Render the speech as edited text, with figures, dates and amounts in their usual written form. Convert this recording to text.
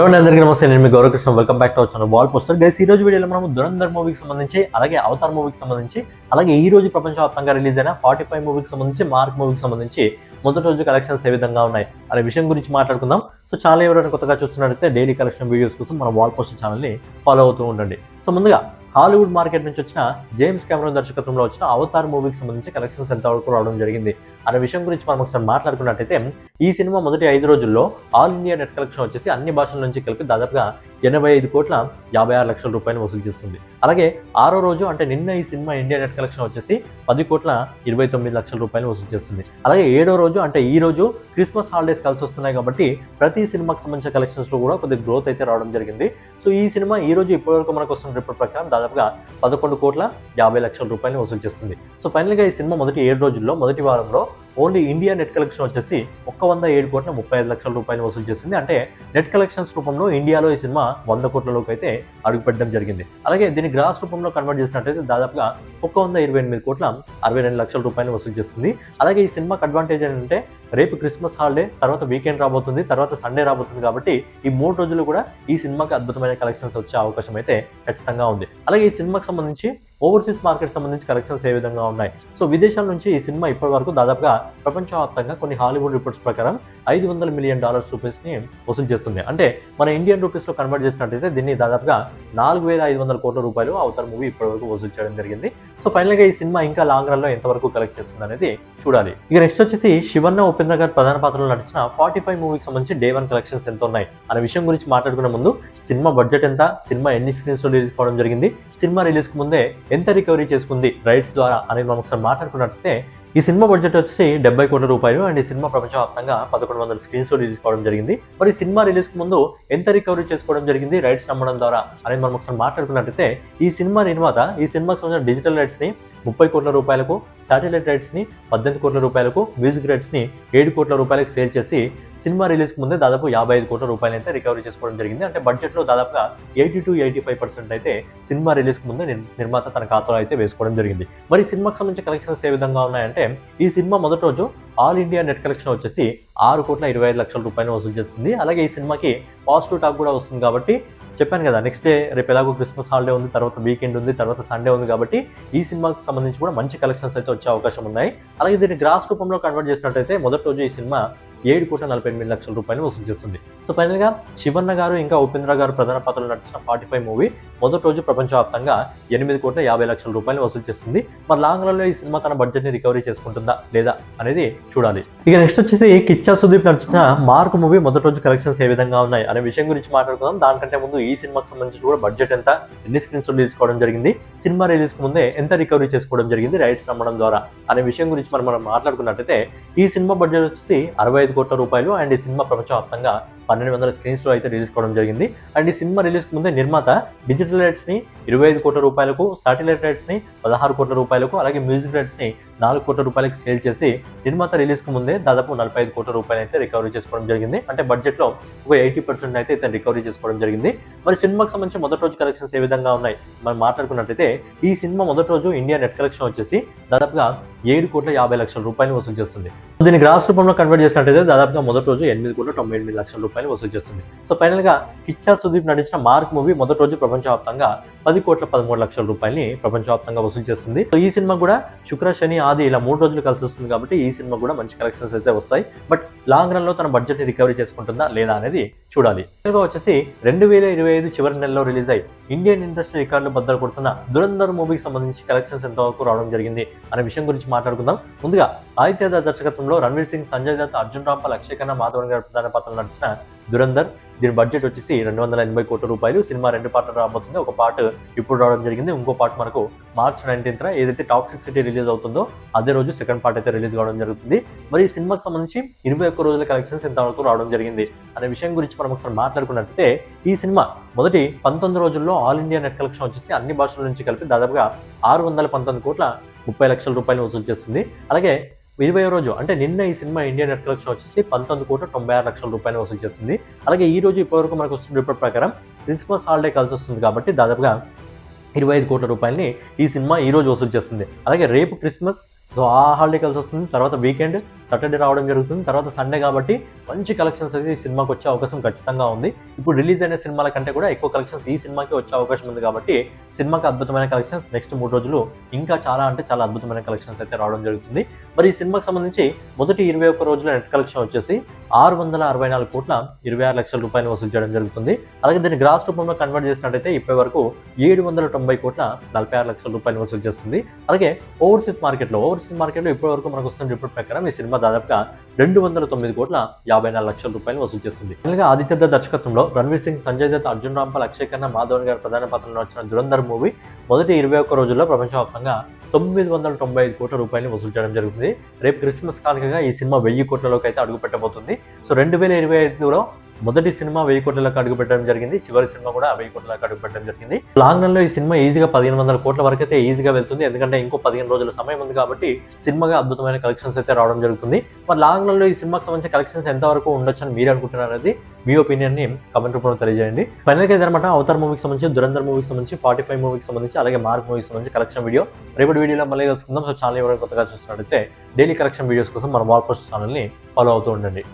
అందరికీ నమస్తే. నేను మీ Gauravakrishna. Welcome back to our channel wall poster. Guys, ఈ రోజు వీడియోలో మనం దురంధర్ మూవీకి సంబంధించి, అలాగే అవతార్ మూవీకి సంబంధించి, అలాగే ఈ రోజు ప్రపంచవ్యాప్తంగా రిలీజ్ అయిన 45 మూవీకి సంబంధించి, మార్క్ మూవీకి సంబంధించి మొదటి రోజు కలెక్షన్స్ ఏ విధంగా ఉన్నాయి అనే విషయం గురించి మాట్లాడుకుందాం. సో ఛానల్ ఎవరైనా కొత్తగా చూస్తున్నట్లయితే డైలీ కలెక్షన్ వీడియోస్ కోసం మన వాల్ పోస్టర్ ఛానల్ని ఫాలో అవుతూ ఉండండి. సో ముందుగా హాలీవుడ్ మార్కెట్ నుంచి వచ్చిన జేమ్స్ కెమెరాన్ దర్శకత్వంలో వచ్చిన అవతార్ మూవీకి సంబంధించి కలెక్షన్స్ ఎంతవరకు రావడం జరిగింది అనే విషయం గురించి మనం ఒకసారి మాట్లాడుకున్నట్టయితే, ఈ సినిమా మొదటి 5 రోజుల్లో ఆల్ ఇండియా నెట్ కలెక్షన్ వచ్చేసి అన్ని భాషల నుంచి కలిపి దాదాపుగా 85,56,00,000 రూపాయలు వసూలు చేస్తుంది. అలాగే 6వ రోజు అంటే నిన్న ఈ సినిమా ఇండియా నెట్ కలెక్షన్ వచ్చేసి 10,29,00,000 రూపాయలు వసూలు చేస్తుంది. అలాగే 7వ రోజు అంటే ఈ రోజు క్రిస్మస్ హాలిడేస్ కలిసి వస్తున్నాయి కాబట్టి ప్రతి సినిమాకి సంబంధించిన కలెక్షన్స్ లో కూడా కొద్దిగా గ్రోత్ అయితే రావడం జరిగింది. సో ఈ సినిమా ఈ రోజు ఇప్పటివరకు మనకు వస్తున్న రిపోర్ట్ ప్రకారం దాదాపుగా 11,50,00,000 రూపాయలు వసూలు చేస్తుంది. సో ఫైనల్ గా ఈ సినిమా మొదటి 7 రోజుల్లో మొదటి వారంలో ఓన్లీ ఇండియా నెట్ కలెక్షన్ వచ్చేసి 107,35,00,000 రూపాయలు వసూలు చేసింది. అంటే నెట్ కలెక్షన్స్ రూపంలో ఇండియాలో ఈ సినిమా 100 కోట్లలోకి అయితే అడుగుపెట్టడం జరిగింది. అలాగే దీన్ని గ్రాస్ రూపంలో కన్వర్ట్ చేసినట్టయితే దాదాపుగా 128,62,62,00,000 రూపాయలు వసూలు చేస్తుంది. అలాగే ఈ సినిమాకి అడ్వాంటేజ్ ఏంటంటే రేపు క్రిస్మస్ హాలిడే, తర్వాత వీకెండ్ రాబోతుంది, తర్వాత సండే రాబోతుంది కాబట్టి ఈ 3 రోజులు కూడా ఈ సినిమాకి అద్భుతమైన కలెక్షన్స్ వచ్చే అవకాశం అయితే ఖచ్చితంగా ఉంది. అలాగే ఈ సినిమాకి సంబంధించి ఓవర్సీస్ మార్కెట్ సంబంధించి కలెక్షన్స్ ఏ విధంగా ఉన్నాయి. సో విదేశాల నుంచి ఈ సినిమా ఇప్పటి వరకు దాదాపుగా ప్రపంచవ్యాప్తంగా కొన్ని హాలీవుడ్ రిపోర్ట్స్ ప్రకారం $500 మిలియన్ రూపీస్ని వసూలు చేస్తుంది. అంటే మన ఇండియన్ రూపీస్లో కన్వర్ట్ చేసినట్టయితే దీన్ని దాదాపుగా 4,500 కోట్ల రూపాయలు అవతార్ మూవీ ఇప్పటి వరకు వసూలు చేయడం జరిగింది. సో ఫైనల్గా ఈ సినిమా ఇంకా లాంగ్ రన్ లో ఎంతవరకు కలెక్ట్ చేస్తుంది అనేది చూడాలి. ఇక నెక్స్ట్ వచ్చేసి శివన్న, ఉపేంద్ర గారు ప్రధాన పాత్రలో నటించిన 45 మూవీకి సంబంధించి డే 1 కలెక్షన్స్ ఎంత ఉన్నాయి అనే విషయం గురించి మాట్లాడుకునే ముందు సినిమా బడ్జెట్ ఎంత, సినిమా ఎన్ని స్క్రీన్స్ లో రిలీజ్ కావడం జరిగింది, సినిమా రిలీజ్ కు ముందే ఎంత రికవరీ చేసుకుంది రైట్స్ ద్వారా అనేది మనం ఒకసారి మాట్లాడుకున్నట్లయితే, ఈ సినిమా బడ్జెట్ వచ్చి 70 కోట్ల రూపాయలు అండ్ ఈ సినిమా ప్రపంచవ్యాప్తంగా 1100 స్క్రీన్స్ లో రిలీజ్ కావడం జరిగింది. మరి సినిమా రిలీజ్ కు ముందు ఎంత రికవరీ చేసుకోవడం జరిగింది రైట్స్ నమ్మడం ద్వారా అనేది మనం ఒకసారి మాట్లాడుకున్నట్లయితే, ఈ సినిమా నిర్మాత ఈ సినిమాకి సంబంధించిన డిజిటల్ రైట్స్ ని 30 కోట్ల రూపాయలకు, శాటిలైట్ రైట్స్ ని 18 కోట్ల రూపాయలకు, మ్యూజిక్ రైట్స్ ని 7 కోట్ల రూపాయలకు సేల్ చేసి సినిమా రిలీజ్ కు ముందే దాదాపు 55 కోట్ల రూపాయలు అయితే రికవరీ చేసుకోవడం జరిగింది. అంటే బడ్జెట్ లో దాదాపుగా 80-85% అయితే సినిమా రిలీజ్ కు ముందే నిర్మాత తన ఖాతాలో అయితే వేసుకోవడం జరిగింది. మరి సినిమాకి సంబంధించిన కలెక్షన్స్ ఏ విధంగా ఉన్నాయంటే, ఈ సినిమా మొదటి రోజు ఆల్ ఇండియా నెట్ కలెక్షన్ వచ్చేసి 6,25,00,000 రూపాయలు వసూలు చేస్తుంది. అలాగే ఈ సినిమాకి పాజిటివ్ టాక్ కూడా వస్తుంది కాబట్టి చెప్పాను కదా, నెక్స్ట్ డే రేపు ఎలాగో క్రిస్మస్ హాలిడే ఉంది, తర్వాత వీకెండ్ ఉంది, తర్వాత సండే ఉంది కాబట్టి ఈ సినిమాకి సంబంధించి కూడా మంచి కలెక్షన్స్ అయితే వచ్చే అవకాశం ఉన్నాయి. అలాగే దీన్ని గ్రాస్ రూపంలో కన్వర్ట్ చేసినట్టయితే మొదటి రోజు ఈ సినిమా 7,48,00,000 రూపాయలు వసూలు చేస్తుంది. సో ఫైనల్ గా శివన్న గారు ఇంకా ఉపేంద్ర గారు ప్రధాన పాత్రలో నటించిన 45 మూవీ మొదటి రోజు ప్రపంచవ్యాప్తంగా 8,50,00,000 రూపాయలు వసూలు చేస్తుంది. మరి లాంగ్ రన్ లో ఈ సినిమా తన బడ్జెట్ ని రికవరీ చేసుకుంటుందా లేదా అనేది చూడాలి. ఇక నెక్స్ట్ వచ్చేసి కిచ్చా సుదీప్ నటించిన మార్క్ మూవీ మొదటి రోజు కలెక్షన్స్ ఏ విధంగా ఉన్నాయి అనే విషయం గురించి మాట్లాడుకుందాం. దానికంటే ముందు ఈ సినిమాకి సంబంధించి కూడా బడ్జెట్ ఎంత, ఎన్ని స్క్రీన్స్ రిలీజ్ కావడం జరిగింది, సినిమా రిలీజ్ కు ముందే ఎంత రికవరీ చేసుకోవడం జరిగింది రైట్స్ నమ్మడం ద్వారా అనే విషయం గురించి మనం మాట్లాడుకున్నట్టయితే, ఈ సినిమా బడ్జెట్ వచ్చేసి 65 కోట్ల రూపాయలు అండ్ ఈ సినిమా ప్రపంచవ్యాప్తంగా 1,200 స్క్రీన్స్ లో అయితే రిలీజ్ కావడం జరిగింది. అండ్ ఈ సినిమా రిలీజ్ కు ముందే నిర్మాత డిజిటల్ రైట్స్ ని 25 కోట్ల రూపాయలకు, శాటిలైట్ రైట్స్ ని 16 కోట్ల రూపాయలకు, అలాగే మ్యూజిక్ రైట్స్ ని 4 కోట్ల రూపాయలకు సేల్ చేసి నిర్మాత రిలీజ్ కు ముందే దాదాపు 45 కోట్ల రూపాయలు అయితే రికవరీ చేసుకోవడం జరిగింది. అంటే బడ్జెట్ లో ఒక 80% అయితే ఇతను రికవరీ చేసుకోవడం జరిగింది. మరి సినిమాకి సంబంధించి మొదటి రోజు కలెక్షన్స్ ఏ విధంగా ఉన్నాయి మనం మాట్లాడుకున్నట్టయితే, ఈ సినిమా మొదటి రోజు ఇండియా నెట్ కలెక్షన్ వచ్చేసి దాదాపుగా 7,50,00,000 రూపాయలు వసూలు చేస్తుంది. దీన్ని గ్రాస్ రూపంలో కన్వర్ట్ చేసినట్టయితే దాదాపుగా మొదటి రోజు 8,98,00,000 రూపాయలు వసూలు చేస్తుంది. సో ఫైనల్ గా కిచ్చా సుదీప్ నటించిన మార్క్ మూవీ మొదటి రోజు ప్రపంచవ్యాప్తంగా 10,13,00,000 రూపాయలని ప్రపంచవ్యాప్తంగా వసూలు చేస్తుంది. సో ఈ సినిమా కూడా శుక్ర, శని, ఆది ఇలా 3 రోజులు కలిసి వస్తుంది కాబట్టి ఈ సినిమా కూడా మంచి కలెక్షన్స్ అయితే వస్తాయి. బట్ లాంగ్ రన్ లో తన బడ్జెట్ ని రికవరీ చేసుకుంటుందా లేదా అనేది చూడాలి. వచ్చేసి 2025 చివరి నెలలో రిలీజ్ అయ్యి ఇండియన్ ఇండస్ట్రీ రికార్డులు బద్దలు కొడుతున్న దురంధర్ మూవీకి సంబంధించి కలెక్షన్స్ ఎంతవరకు రావడం జరిగింది అనే విషయం గురించి మాట్లాడుకుందాం. ముందుగా ఆదిత్య దర్శకత్వంలో రణ్వీర్ సింగ్, సంజయ్ దత్, అర్జున్ రాంపాల్, అక్షయ్ ఖన్నా, మాధవన్ గారి ప్రధాన పాత్రలు నడిచిన దురంధర్, దీని బడ్జెట్ వచ్చేసి 280 కోట్ల రూపాయలు. సినిమా 2 పార్ట్లు రాబోతుంది. ఒక పార్ట్ ఇప్పుడు రావడం జరిగింది, ఇంకో పార్ట్ మనకు మార్చ్ 19న ఏదైతే టాక్సిక్ సిటీ రిలీజ్ అవుతుందో అదే రోజు సెకండ్ పార్ట్ అయితే రిలీజ్ కావడం జరుగుతుంది. మరి ఈ సినిమాకి సంబంధించి 21 రోజుల కలెక్షన్స్ ఎంతవరకు రావడం జరిగింది అనే విషయం గురించి మనం ఒకసారి మాట్లాడుకున్నట్లయితే, ఈ సినిమా మొదటి 19 రోజుల్లో ఆల్ ఇండియా నెట్ కలెక్షన్ వచ్చేసి అన్ని భాషల నుంచి కలిపి దాదాపుగా 619,30,00,000 రూపాయలు వసూలు చేస్తుంది. అలాగే 20వ రోజు అంటే నిన్న ఈ సినిమా ఇండియా నెట్ కలెక్షన్ వచ్చేసి 19,96,00,000 రూపాయలు వసూలు చేస్తుంది. అలాగే ఈ రోజు ఇప్పటివరకు మనకు వస్తున్న రిపోర్ట్ ప్రకారం క్రిస్మస్ హాలిడే కలిసి వస్తుంది కాబట్టి దాదాపుగా 25 కోట్ల రూపాయలని ఈ సినిమా ఈ రోజు వసూలు చేస్తుంది. అలాగే రేపు క్రిస్మస్, సో ఆ హాలిడే కలిసి వస్తుంది. తర్వాత వీకెండ్ సాటర్డే రావడం జరుగుతుంది. తర్వాత సండే కాబట్టి మంచి కలెక్షన్స్ అయితే ఈ సినిమాకి వచ్చే అవకాశం ఖచ్చితంగా ఉంది. ఇప్పుడు రిలీజ్ అయిన సినిమాల కంటే కూడా ఎక్కువ కలెక్షన్స్ ఈ సినిమాకి వచ్చే అవకాశం ఉంది కాబట్టి సినిమాకి అద్భుతమైన కలెక్షన్స్ నెక్స్ట్ 3 రోజులు ఇంకా చాలా అంటే చాలా అద్భుతమైన కలెక్షన్స్ అయితే రావడం జరుగుతుంది. మరి ఈ సినిమాకి సంబంధించి మొదటి 21 రోజుల నెట్ కలెక్షన్ వచ్చేసి 664 కోట్ల 26 లక్షల రూపాయలు వసూలు చేయడం జరుగుతుంది. అలాగే దీన్ని గ్రాస్ రూపంలో కన్వర్ట్ చేసినట్టయితే ఇప్పటి వరకు 790 కోట్ల 46 లక్షల రూపాయలు వసూలు చేస్తుంది. అలాగే ఓవర్సీస్ మార్కెట్లో ఇప్పటి వరకు మనకు వస్తున్న రిపోర్ట్ ప్రకారం ఈ సినిమా దాదాపుగా 209 కోట్ల 54 లక్షల రూపాయలు వసూలు చేస్తుంది. అలాగే ఆదిత్య దత్ దర్శకత్వంలో రణ్వీర్ సింగ్, సంజయ్ దత్, అర్జున్ రాంపాల్, అక్షయ్ ఖన్నా, మాధవన్ గారి ప్రధాన పాత్రలో వచ్చిన దురంధర్ మూవీ మొదటి 21 రోజుల్లో ప్రపంచవ్యాప్తంగా 995 కోట్ల రూపాయలు వసూలు చేయడం జరుగుతుంది. రేపు క్రిస్మస్ కానుకగా ఈ సినిమా 1000 కోట్లలోకి అయితే అడుగు పెట్టబోతుంది. సో 2025లో మొదటి సినిమా 1000 కోట్లలోకి అడుగు పెట్టడం జరిగింది. చివరి సినిమా కూడా 1000 కోట్లలోకి అడుగు పెట్టడం జరిగింది. లాంగ్ రన్ లో ఈ సినిమా ఈజీగా 1500 కోట్ల వరకు అయితే ఈజీగా వెళ్తుంది. ఎందుకంటే ఇంకో 15 రోజుల సమయం ఉంది కాబట్టి సినిమాగా అద్భుతమైన కలెక్షన్స్ అయితే రావడం జరుగుతుంది. మరి లాంగ్ రన్ లో ఈ సినిమాకి సంబంధించిన కలెక్షన్స్ ఎంత వరకు ఉండొచ్చు అని మీరు అనుకుంటున్నారు అనేది మీ ఒపీనియన్ ని కమెంట్ రూపంలో తెలియజేయండి. ఫైనల్ గా ఇదన్నమాట అవతార్ మూవీకి సంబంధించి, దురంధర్ మూవీకి సంబంధించి, 45 మూవీకి సంబంధించి, అలాగే మార్క్ మూవీకి సంబంధించి కలెక్షన్ వీడియో. రేపటి వీడియోలో మళ్ళీ కలుసుకుందాం. సో ఛానల్ ఎవరైనా కొత్తగా చూస్తున్నట్లయితే డైలీ కలెక్షన్ వీడియోస్ కోసం మన వాల్ పోస్ట్ ఛానల్ ని ఫాలో అవుతూ ఉండండి.